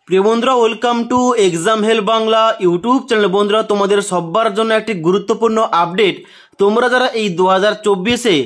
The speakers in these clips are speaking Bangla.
প্রিয় বন্ধুরা, welcome to exam help Bangla YouTube channel. বন্ধুরা, তোমাদের সবার জন্য একটি গুরুত্বপূর্ণ আপডেট। তোমরা যারা এই 2024-এ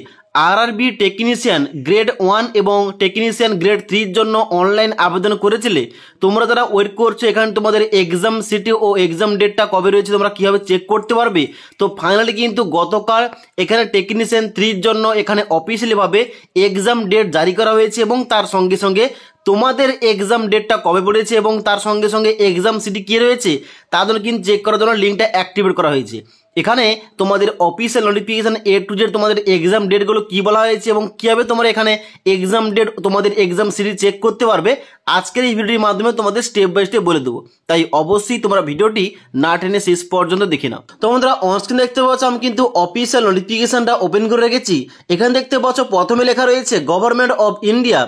আরআরবি টেকনিশিয়ান গ্রেড 1 এবং টেকনিশিয়ান গ্রেড 3-র জন্য অনলাইন আবেদন করেছিলে, তোমরা যারা ওয়েট করছো এখানে তোমাদের এক্সাম সিটি ও এক্সাম ডেটটা কবে রয়েছে তোমরা কীভাবে চেক করতে পারবে। তো ফাইনালি কিন্তু গতকাল এখানে টেকনিশিয়ান 3-র জন্য এখানে অফিসিয়ালিভাবে এক্সাম ডেট জারি করা হয়েছে এবং তার সঙ্গে সঙ্গে তোমাদের এক্সাম ডেটটা কবে পড়েছে এবং তার সঙ্গে সঙ্গে এক্সাম সিটি কী রয়েছে তার জন্য কিন্তু চেক করার জন্য লিঙ্কটা অ্যাক্টিভেট করা হয়েছে। এখানে তোমাদের official notification A to Z তোমাদের এক্সাম ডেটগুলো কী বলা হয়েছে এবং কীভাবে তোমরা এখানে এক্সাম ডেট তোমাদের এক্সাম সিটি চেক করতে পারবে আজকের এই ভিডিওটির মাধ্যমে তোমাদের স্টেপ বাই স্টেপ বলে দেবো। তাই অবশ্যই তোমরা ভিডিওটি না টেনে শেষ পর্যন্ত দেখে নাও। তো বন্ধুরা, অনস্ক্রিন দেখতে পাচ্ছ আমি কিন্তু অফিসিয়াল নোটিফিকেশানটা ওপেন করে রেখেছি। এখানে দেখতে পাচ্ছ প্রথমে লেখা রয়েছে government of India,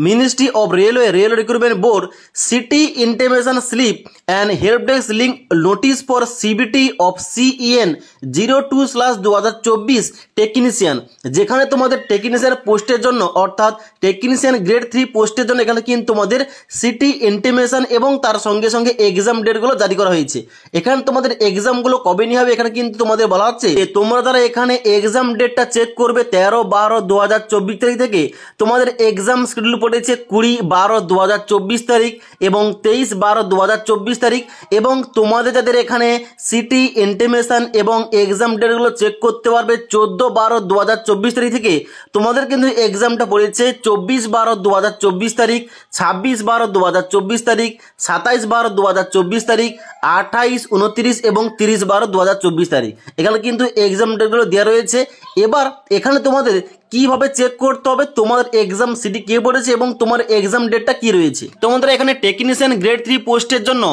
ministry of railway, rail recruitment board, city intimation slip and help desk link notice for CBT of CEN 02/2024 technician. যেখানে তোমাদের টেকনিশিয়ান পোস্টের জন্য অর্থাৎ টেকনিশিয়ান গ্রেড 3 পোস্টের জন্য এখানে কিন্তু তোমাদের সিটি ইন্টিমেশন এবং তার সঙ্গে সঙ্গে এক্সাম ডেটগুলো জারি করা হয়েছে। এখানে তোমাদের এক্সামগুলো কবে নিয়ে হবে এখানে কিন্তু তোমাদের বলা হচ্ছে তোমরা যারা এখানে এক্সাম ডেটটা চেক করবে 13/12/2024 তারিখ থেকে তোমাদের এক্সাম শিডিউল পড়েছে 20/12/2024 তারিখ এবং 23/12/2024 তারিখ। এবং তোমাদের যাদের এখানে সিটি ইন্টিমেশন এবং এক্সাম ডেটগুলো চেক করতে পারবে 14/12/2024 তারিখ থেকে তোমাদের কিন্তু এক্সামটা পড়েছে 24/12/2024 তারিখ, 26/12/2024 তারিখ, 27/12/2024 তারিখ, 28, 29 এবং 30/12/2024 তারিখ। এখানে কিন্তু এক্সাম ডেটগুলো দেওয়া রয়েছে। এবার এখানে তোমাদের কিভাবে চেক করতে হবে তোমাদের এক্সাম সিটি কে পড়েছে এবং তোমার এক্সাম ডেটটা কি রয়েছে। তোমাদের এখানে টেকনিশিয়ান গ্রেড 3 পোস্টের জন্য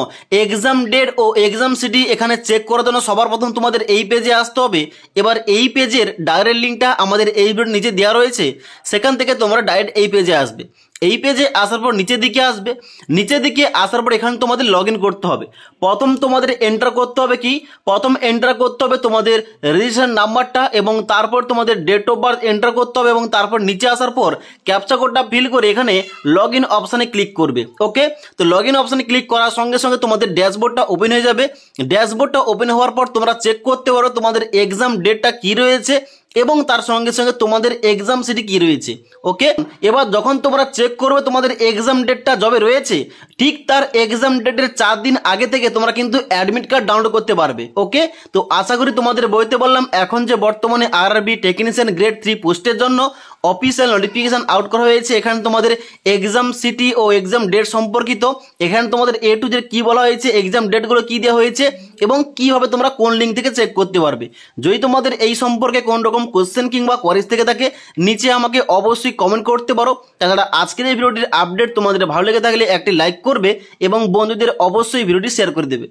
এক্সাম ডেট ও এক্সাম সিটি এখানে চেক করার জন্য সবার প্রথম তোমাদের এই পেজে আসতে হবে। এবার এই পেজের ডাইরেক্ট লিঙ্কটা আমাদের এই ভিডিওর নিচে দেওয়া রয়েছে, সেখান থেকে তোমরা ডাইরেক্ট এই পেজে আসবে। এই পেজে আসার পর নিচের দিকে আসবে, নিচের দিকে আসার পর এখানে তোমাদের লগ ইন করতে হবে। প্রথম তোমাদের এন্টার করতে হবে কি, প্রথম এন্টার করতে হবে তোমাদের রেজিস্ট্রেশন নাম্বারটা এবং তারপর তোমাদের ডেট অফ বার্থ এন্টার করতে হবে এবং তারপর নিচে আসার পর ক্যাপচা কোডটা ফিল করে এখানে লগ ইন অপশানে ক্লিক করবে। ওকে, তো লগ ইন অপশানে ক্লিক করার সঙ্গে সঙ্গে তোমাদের ড্যাশবোর্ডটা ওপেন হয়ে যাবে। ড্যাশবোর্ডটা ওপেন হওয়ার পর তোমরা চেক করতে পারো তোমাদের এক্সাম ডেটটা কী রয়েছে এবং তার সঙ্গে সঙ্গে তোমাদের এক্সাম সিটি কী রয়েছে। ওকে, এবার যখন তোমরা চেক করবে তোমাদের এক্সাম ডেটটা যবে রয়েছে ঠিক তার এক্সাম ডেটের 4 দিন আগে থেকে তোমরা কিন্তু অ্যাডমিট কার্ড ডাউনলোড করতে পারবে। ওকে, তো আশা করি তোমাদের বইতে বললাম এখন যে বর্তমানে আরআরবি টেকনিশিয়ান গ্রেড 3 পোস্টের জন্য অফিসিয়াল নোটিফিকেশান আউট করা হয়েছে। এখানে তোমাদের এক্সাম সিটি ও এক্সাম ডেট সম্পর্কিত এখানে তোমাদের A to Z কী বলা হয়েছে, এক্সাম ডেটগুলো কী দেওয়া হয়েছে এবং কীভাবে তোমরা কোন লিঙ্ক থেকে চেক করতে পারবে। যদি তোমাদের এই সম্পর্কে কোন রকম কোশ্চেন কিংবা কোয়ারিজ থেকে থাকে নিচে আমাকে অবশ্যই কমেন্ট করতে পারো। তাছাড়া আজকের এই ভিডিওটির আপডেট তোমাদের ভালো লেগে থাকলে একটি লাইক করবে এবং বন্ধুদের অবশ্যই ভিডিওটি শেয়ার করে দেবে।